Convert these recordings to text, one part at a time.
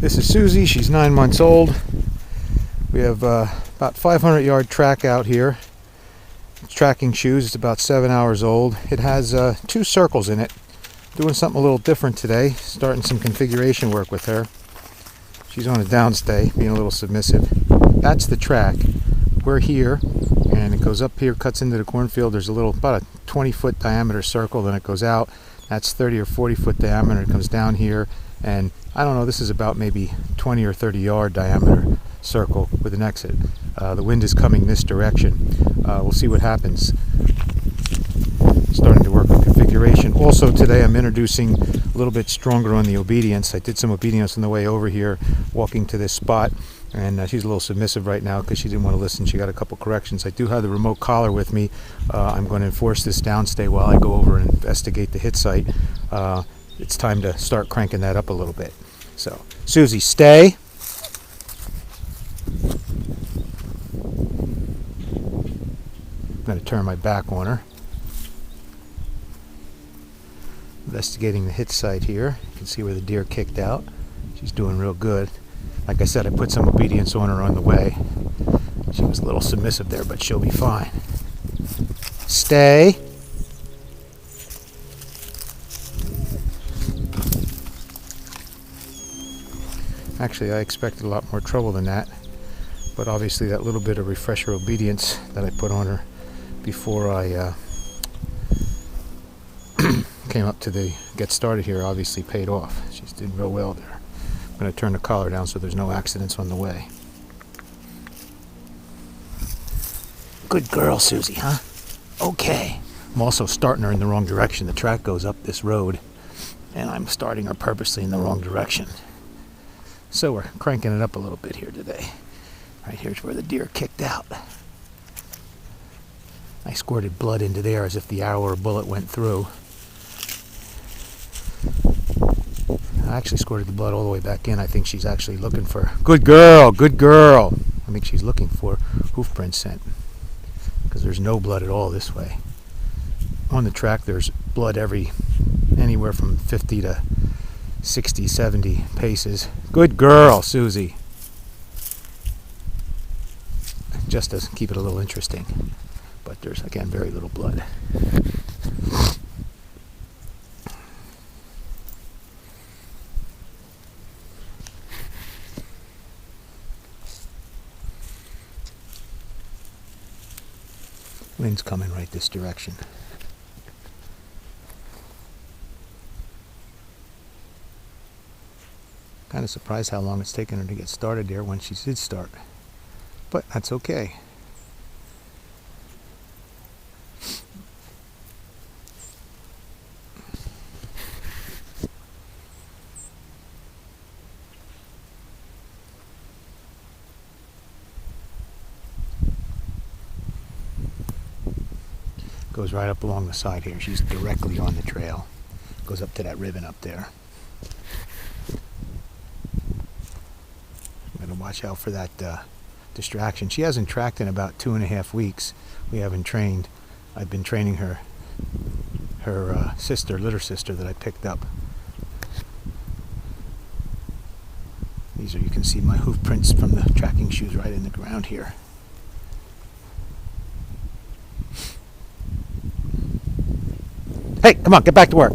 This is Susie. She's 9 months old. We have about 500-yard track out here. It's tracking shoes. It's about 7 hours old. It has 2 circles in it. Doing something a little different today. Starting some configuration work with her. She's on a downstay, being a little submissive. That's the track. We're here, and it goes up here, cuts into the cornfield. There's a little, about a 20-foot diameter circle, then it goes out. That's 30 or 40-foot diameter. It comes down here, and I don't know, this is about maybe 20 or 30-yard diameter circle with an exit. The wind is coming this direction. We'll see what happens. Starting to work on configuration. Also today I'm introducing a little bit stronger on the obedience. I did some obedience on the way over here, walking to this spot, and she's a little submissive right now because she didn't want to listen. She got a couple corrections. I do have the remote collar with me. I'm going to enforce this downstay while I go over and investigate the hit site. It's time to start cranking that up a little bit. So, Susie, stay. I'm going to turn my back on her. Investigating the hit site here. You can see where the deer kicked out. She's doing real good. Like I said, I put some obedience on her on the way. She was a little submissive there, but she'll be fine. Stay. Actually, I expected a lot more trouble than that, but obviously that little bit of refresher obedience that I put on her before I came up to the get started here obviously paid off. She's did real well there. I'm going to turn the collar down so there's no accidents on the way. Good girl, Susie, huh? Okay. I'm also starting her in the wrong direction. The track goes up this road, and I'm starting her purposely in the wrong direction. So we're cranking it up a little bit here today. Right here's where the deer kicked out. I squirted blood into there as if the arrow or bullet went through. I actually squirted the blood all the way back in. I think she's actually looking for... Good girl! Good girl! I think she's looking for hoof print scent, because there's no blood at all this way. On the track there's blood anywhere from 50 to 60, 70 paces. Good girl, Susie! Just to keep it a little interesting. But there's, again, very little blood. Wind's coming right this direction. Kind of surprised how long it's taken her to get started there when she did start. But that's okay. Goes right up along the side here. She's directly on the trail. Goes up to that ribbon up there. I'm going to watch out for that distraction. She hasn't tracked in about 2.5 weeks. We haven't trained. I've been training her sister, litter sister, that I picked up. These are, you can see my hoof prints from the tracking shoes right in the ground here. Hey, come on, get back to work.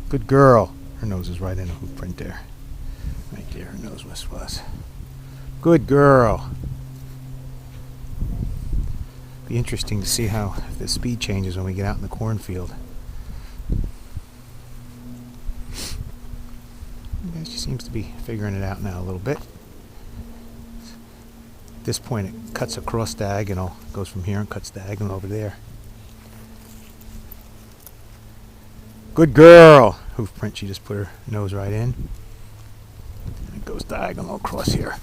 Good girl. Her nose is right in a hoof print there. Right there, her nose was. Good girl. Be interesting to see how the speed changes when we get out in the cornfield. Yeah, she seems to be figuring it out now a little bit. At this point it cuts across diagonal, goes from here and cuts diagonal over there. Good girl! Hoof print, she just put her nose right in. And it goes diagonal across here.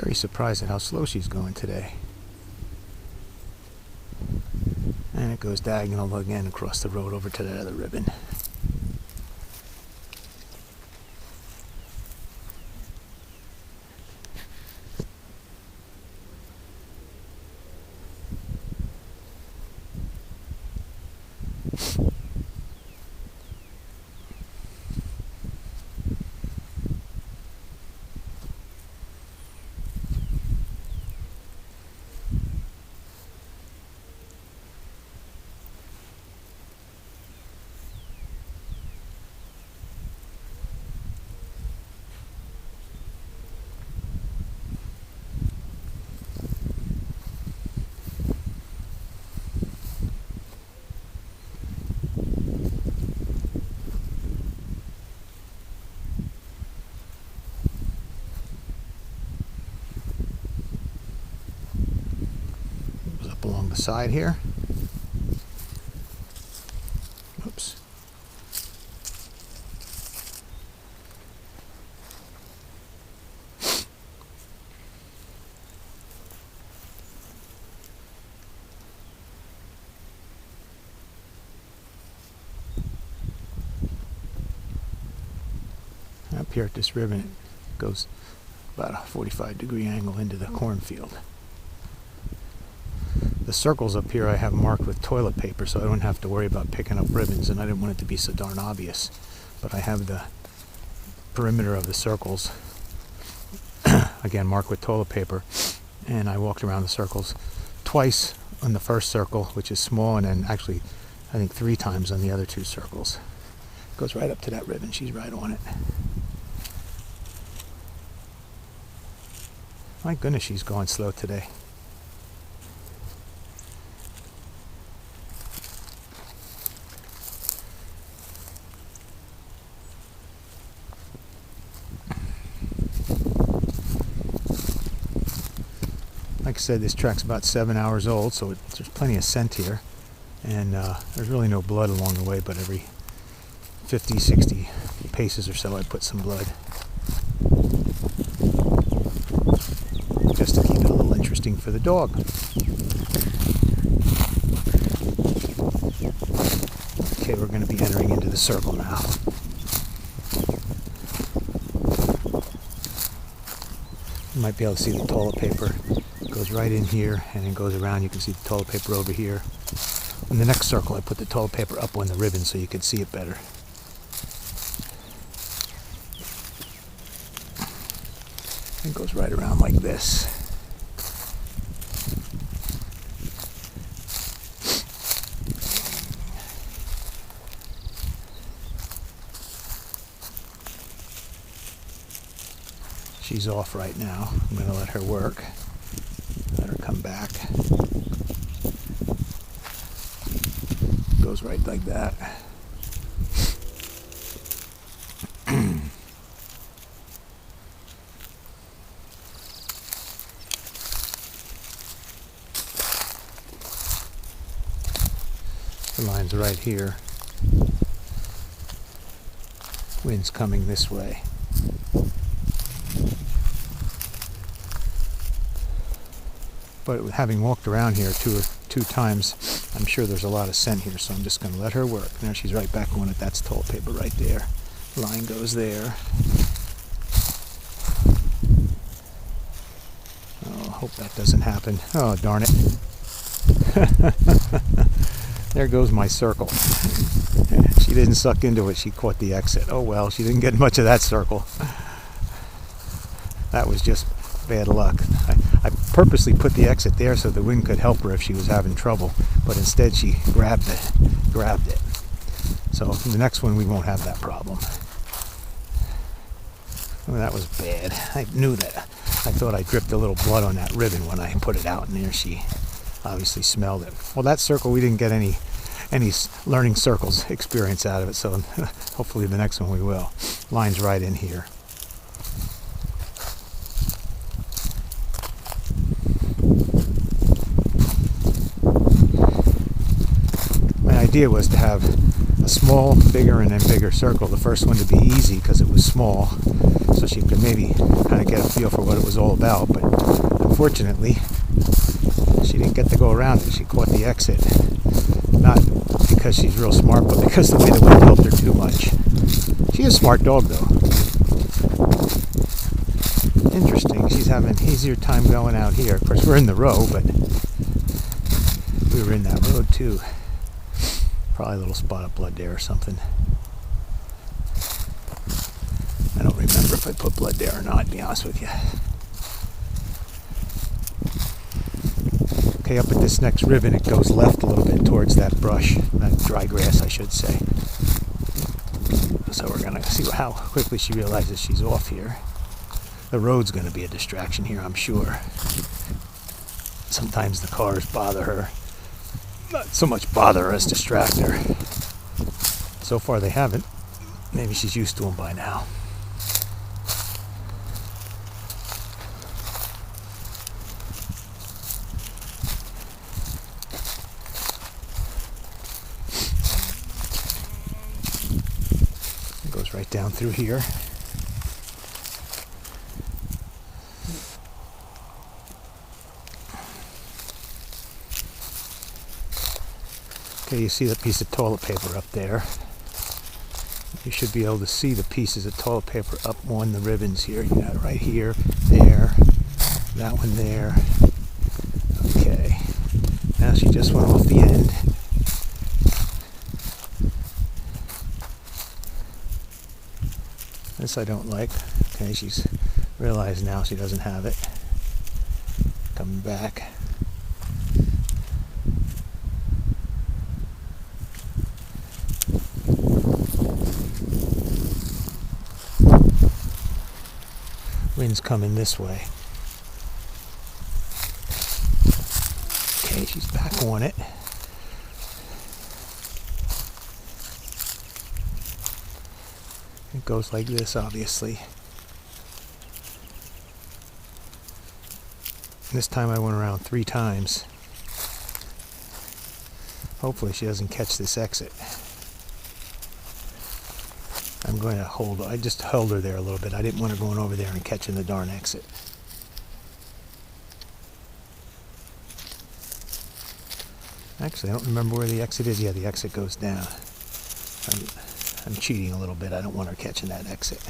Very surprised at how slow she's going today. And it goes diagonal again across the road over to that other ribbon. Along the side here. Oops. Up here at this ribbon, it goes about a 45-degree angle into the cornfield. The circles up here I have marked with toilet paper so I don't have to worry about picking up ribbons, and I didn't want it to be so darn obvious. But I have the perimeter of the circles again marked with toilet paper, and I walked around the circles twice on the first circle, which is small, and then actually I think 3 times on the other 2 circles. It goes right up to that ribbon. She's right on it. My goodness, she's going slow today. Like I said, this track's about 7 hours old, so there's plenty of scent here. And there's really no blood along the way, but every 50, 60 paces or so I put some blood. Just to keep it a little interesting for the dog. Okay, we're going to be entering into the circle now. You might be able to see the toilet paper. It goes right in here and then goes around. You can see the toilet paper over here. In the next circle, I put the toilet paper up on the ribbon so you could see it better. It goes right around like this. She's off right now. I'm going to let her work. Let her come back. Goes right like that. The line's right here. Wind's coming this way. But having walked around here two times, I'm sure there's a lot of scent here, so I'm just going to let her work. There, she's right back on it. That's toilet paper right there. Line goes there. Oh, hope that doesn't happen. Oh, darn it. There goes my circle. She didn't suck into it. She caught the exit. Oh well, she didn't get much of that circle. That was just bad luck. I purposely put the exit there so the wind could help her if she was having trouble, but instead she grabbed it. So in the next one we won't have that problem. Oh, that was bad. I knew that. I thought I dripped a little blood on that ribbon when I put it out, and there she obviously smelled it. Well, that circle we didn't get any learning circles experience out of it, so hopefully the next one we will. Line's right in here. My idea was to have a a small, bigger, and then bigger circle. The first one to be easy because it was small, so she could maybe kind of get a feel for what it was all about. But unfortunately, she didn't get to go around it. She caught the exit. Not because she's real smart, but because the way the wind helped her too much. She's a smart dog, though. Interesting. She's having an easier time going out here. Of course, we're in the row, but we were in that road too. Probably a little spot of blood there or something. I don't remember if I put blood there or not, to be honest with you. Okay, up at this next ribbon, it goes left a little bit towards that brush, that dry grass, I should say. So we're going to see how quickly she realizes she's off here. The road's going to be a distraction here, I'm sure. Sometimes the cars bother her. Not so much bother her as distract her. So far they haven't. Maybe she's used to them by now. It goes right down through here. Okay, you see the piece of toilet paper up there. You should be able to see the pieces of toilet paper up on the ribbons here. You got it right here, there, that one there. Okay, now she just went off the end. This I don't like. Okay, she's realized now she doesn't have it. Coming back. Wind's coming this way. Okay, she's back on it. It goes like this, obviously. This time I went around 3 times. Hopefully she doesn't catch this exit. I'm going to hold. I just held her there a little bit. I didn't want her going over there and catching the darn exit. Actually, I don't remember where the exit is. Yeah, the exit goes down. I'm cheating a little bit. I don't want her catching that exit.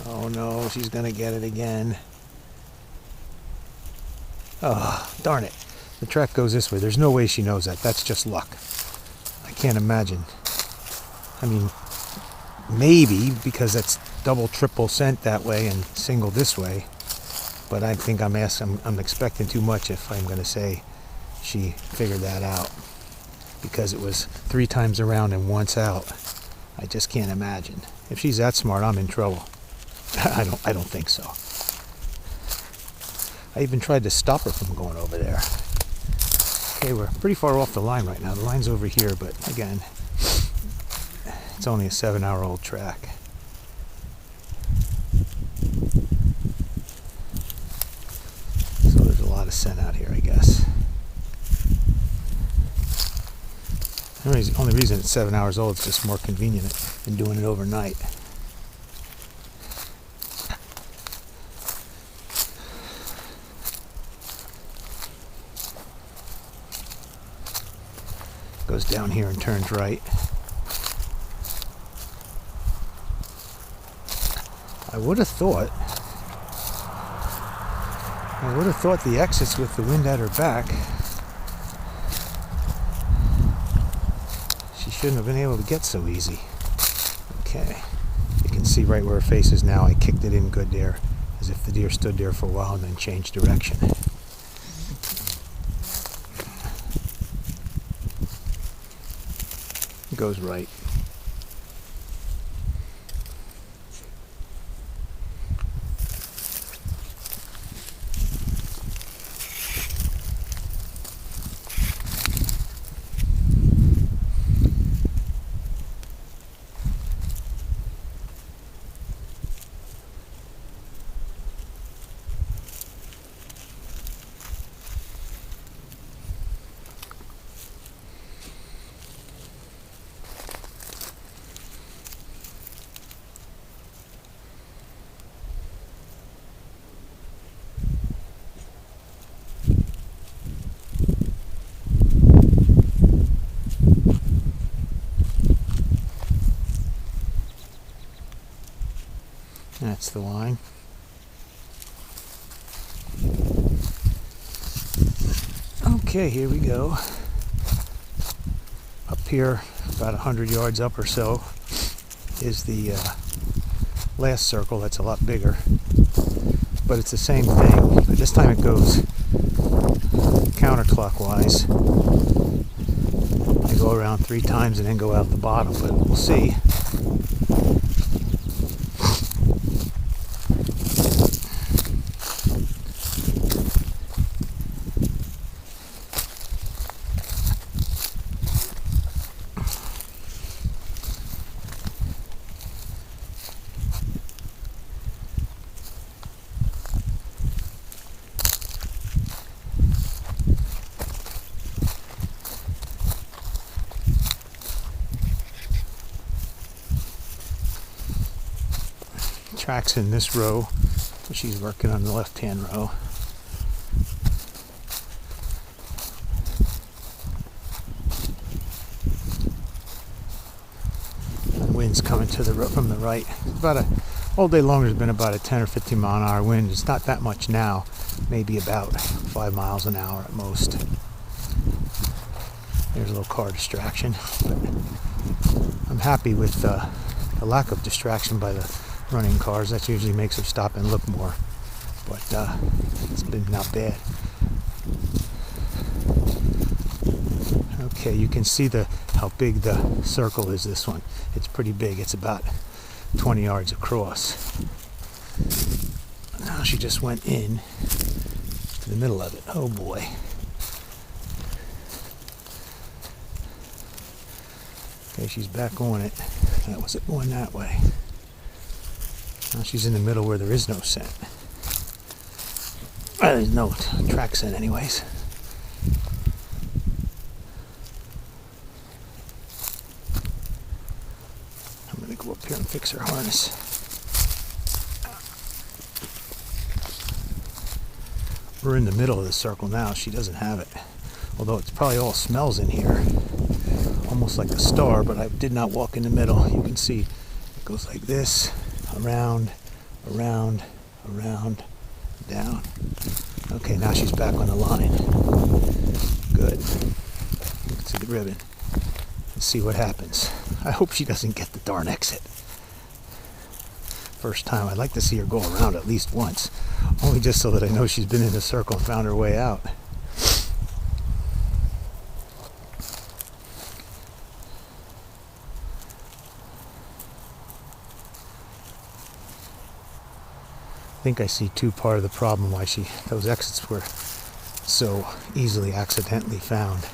Oh no, she's going to get it again. Oh, darn it. The track goes this way. There's no way she knows that. That's just luck. I can't imagine. I mean, maybe because that's double, triple scent that way and single this way. But I think I'm expecting too much if I'm going to say she figured that out. Because it was 3 times around and once out. I just can't imagine. If she's that smart, I'm in trouble. I don't think so. I even tried to stop her from going over there. Okay, we're pretty far off the line right now. The line's over here, but again, it's only a 7-hour-old track. So there's a lot of scent out here, I guess. The only reason it's 7 hours old is just more convenient than doing it overnight. Goes down here and turns right. I would have thought the exits with the wind at her back, she shouldn't have been able to get so easy. Okay, you can see right where her face is now. I kicked it in good there, as if the deer stood there for a while and then changed direction. Goes right. That's the line. Okay, here we go. Up here, about 100 yards up or so, is the last circle. That's a lot bigger, but it's the same thing, but this time it goes counterclockwise. I go around 3 times and then go out the bottom, but we'll see. Tracks in this row, so she's working on the left-hand row. And wind's coming to from the right. All day long there's been about a 10 or 15 mile an hour wind. It's not that much now, maybe about 5 miles an hour at most. There's a little car distraction, but I'm happy with the lack of distraction by the running cars. That usually makes them stop and look more, but it's been not bad. Okay, you can see how big the circle is. This one, it's pretty big. It's about 20 yards across. Now she just went in to the middle of it. Oh boy. Okay, she's back on it. That was it going that way. Now she's in the middle where there is no scent. Well, there's no track scent anyways. I'm going to go up here and fix her harness. We're in the middle of the circle now. She doesn't have it. Although it's probably all smells in here. Almost like a star, but I did not walk in the middle. You can see it goes like this. Around, around, around, down. Okay, now she's back on the line. Good. You can see the ribbon. Let's see what happens. I hope she doesn't get the darn exit. First time. I'd like to see her go around at least once. Only just so that I know she's been in the circle and found her way out. I think I see part of the problem why those exits were so easily accidentally found.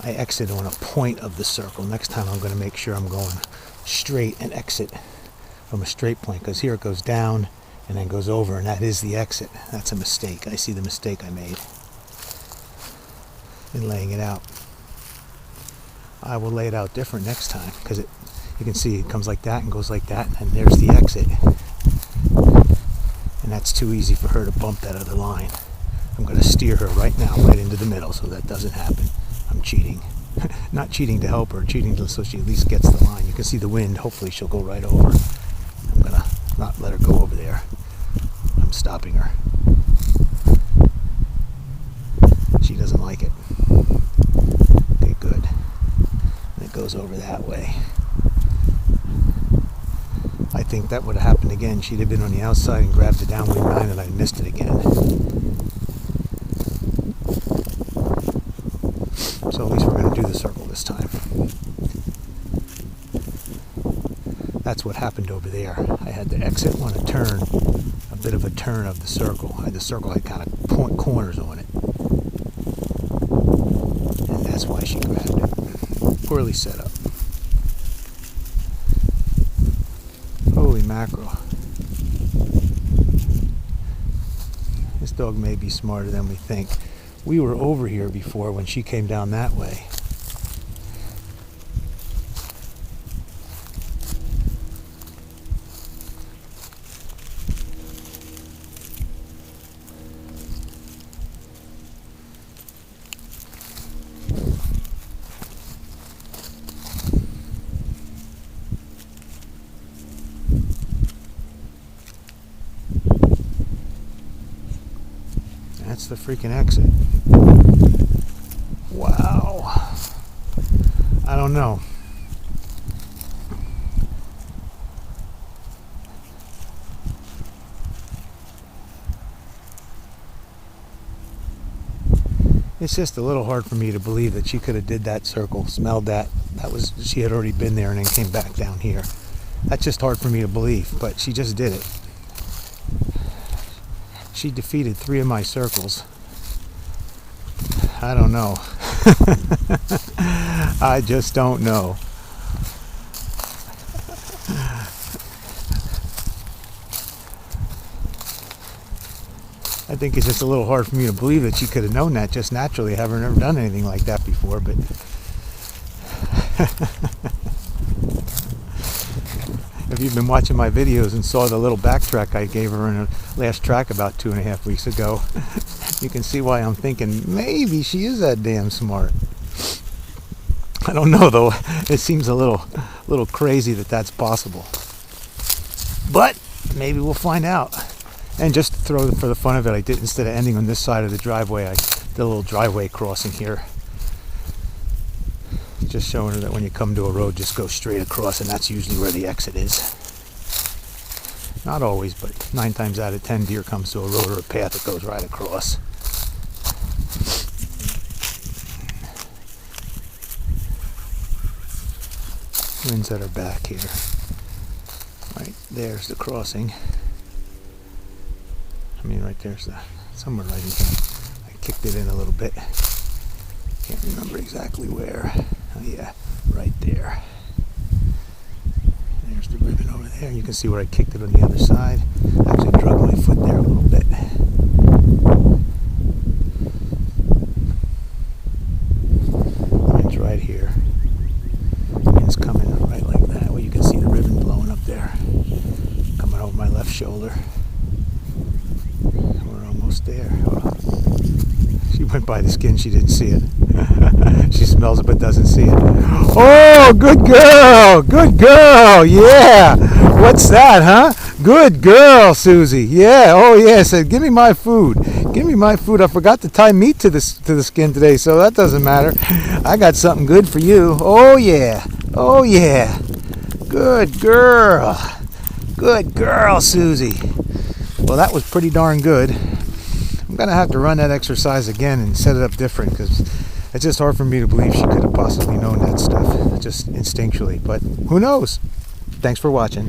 I exit on a point of the circle. Next time I'm going to make sure I'm going straight and exit from a straight point, because here it goes down and then goes over, and that is the exit. That's a mistake. I see the mistake I made in laying it out. I will lay it out different next time, because you can see it comes like that and goes like that, and there's the exit. And that's too easy for her to bump that other line. I'm going to steer her right now, right into the middle, so that doesn't happen. I'm cheating. Not cheating to help her, cheating so she at least gets the line. You can see the wind. Hopefully she'll go right over. I'm going to not let her go over there. I'm stopping her. She doesn't like it. Okay, good. And it goes over that way. I think that would have happened again. She'd have been on the outside and grabbed the downwind line, and I missed it again. So at least we're going to do the circle this time. That's what happened over there. I had to exit on a turn, a bit of a turn of the circle. The circle had kind of corners on it. And that's why she grabbed it. Poorly set up. Holy mackerel. This dog may be smarter than we think. We were over here before when she came down that way. That's the freaking exit. Wow. I don't know. It's just a little hard for me to believe that she could have did that circle, smelled that. She had already been there and then came back down here. That's just hard for me to believe, but she just did it. She defeated 3 of my circles. I don't know. I just don't know. I think it's just a little hard for me to believe that she could have known that just naturally, having never done anything like that before, but if you've been watching my videos and saw the little backtrack I gave her in the last track about 2.5 weeks ago, you can see why I'm thinking maybe she is that damn smart. I don't know though. It seems a little crazy that that's possible. But maybe we'll find out. And just to throw for the fun of it, I did, instead of ending on this side of the driveway, I did a little driveway crossing here. Just showing her that when you come to a road, just go straight across, and that's usually where the exit is. Not always, but 9 times out of 10, deer comes to a road or a path that goes right across. Winds at her back here. Right there's the crossing. I mean, right there's somewhere right in here. I kicked it in a little bit. Can't remember exactly where. Oh yeah, right there. There's the ribbon over there. You can see where I kicked it on the other side. Actually drug my foot there a little bit. It's right here. And it's coming up right like that. Well, you can see the ribbon blowing up there. Coming over my left shoulder. We're almost there. Oh. She went by the skin, she didn't see it. She smells it but doesn't see it. Oh, good girl! Good girl! Yeah! What's that, huh? Good girl, Susie. Yeah, oh yeah, said, give me my food. Give me my food. I forgot to tie meat to the skin today, so that doesn't matter. I got something good for you. Oh yeah. Oh yeah. Good girl. Good girl, Susie. Well, that was pretty darn good. I'm going to have to run that exercise again and set it up different, because it's just hard for me to believe she could have possibly known that stuff, just instinctually. But who knows? Thanks for watching.